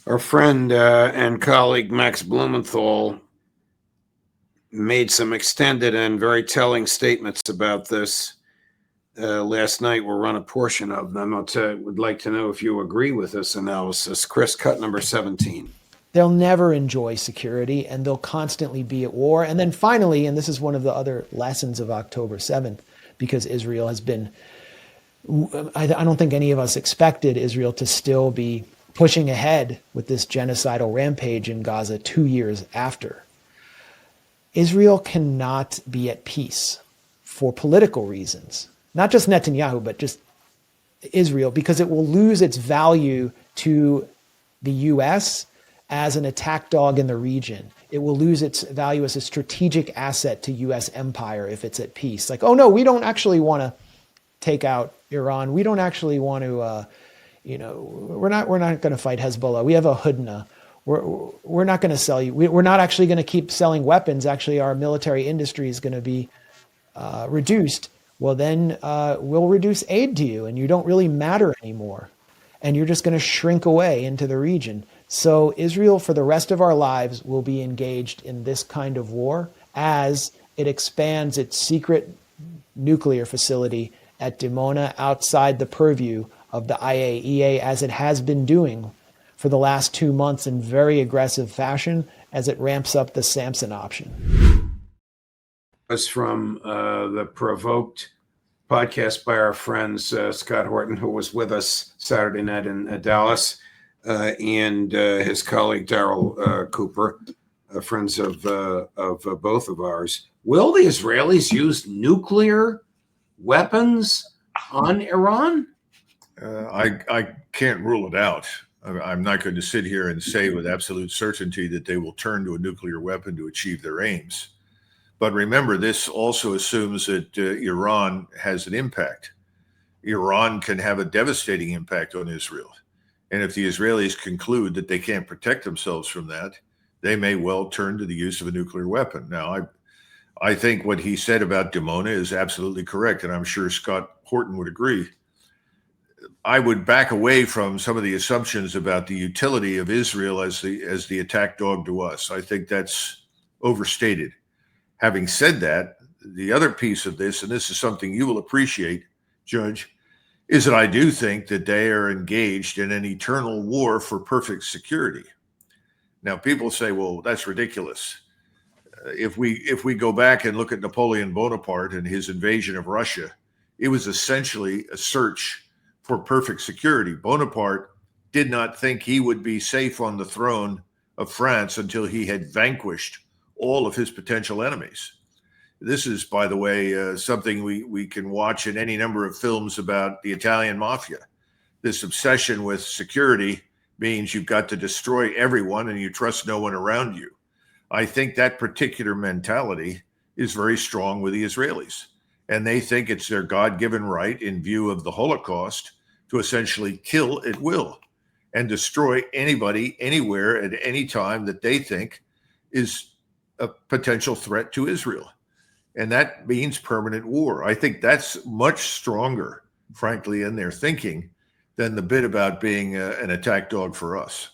Our friend and colleague Max Blumenthal made some extended and very telling statements about this last night. We'll run a portion of them. Would like to know if you agree with this analysis. Chris, cut number 17. They'll never enjoy security and they'll constantly be at war. And then finally, and this is one of the other lessons of October 7th, because Israel has been, I don't think any of us expected Israel to still be pushing ahead with this genocidal rampage in Gaza 2 years after. Israel cannot be at peace for political reasons, not just Netanyahu, but just Israel, because it will lose its value to the U.S. as an attack dog in the region. It will lose its value as a strategic asset to U.S. empire if it's at peace. Like, oh no, we don't actually want to take out Iran. We don't actually want to, we're not going to fight Hezbollah. We have a Hudna. We're not going to sell you. We're not actually going to keep selling weapons. Actually, our military industry is going to be reduced. Well, then we'll reduce aid to you, and you don't really matter anymore. And you're just going to shrink away into the region. So Israel, for the rest of our lives, will be engaged in this kind of war as it expands its secret nuclear facility at Dimona outside the purview of the IAEA, as it has been doing for the last 2 months in very aggressive fashion as it ramps up the Samson option. Was from the Provoked podcast by our friends Scott Horton, who was with us Saturday night in Dallas, and his colleague Daryl Cooper, friends of both of ours. Will the Israelis use nuclear weapons on Iran? I can't rule it out. I'm not going to sit here and say with absolute certainty that they will turn to a nuclear weapon to achieve their aims. But remember, this also assumes that Iran has an impact. Iran can have a devastating impact on Israel. And if the Israelis conclude that they can't protect themselves from that, they may well turn to the use of a nuclear weapon. Now, I think what he said about Dimona is absolutely correct, and I'm sure Scott Horton would agree. I would back away from some of the assumptions about the utility of Israel as the attack dog to us. I think that's overstated. Having said that, the other piece of this, and this is something you will appreciate, Judge, is that I do think that they are engaged in an eternal war for perfect security. Now, people say, well, that's ridiculous. If we go back and look at Napoleon Bonaparte and his invasion of Russia, it was essentially a search for perfect security. Bonaparte did not think he would be safe on the throne of France until he had vanquished all of his potential enemies. This is, by the way, something we can watch in any number of films about the Italian mafia. This obsession with security means you've got to destroy everyone and you trust no one around you. I think that particular mentality is very strong with the Israelis. And they think it's their God-given right, in view of the Holocaust, to essentially kill at will and destroy anybody, anywhere, at any time that they think is a potential threat to Israel. And that means permanent war. I think that's much stronger, frankly, in their thinking than the bit about being an attack dog for us.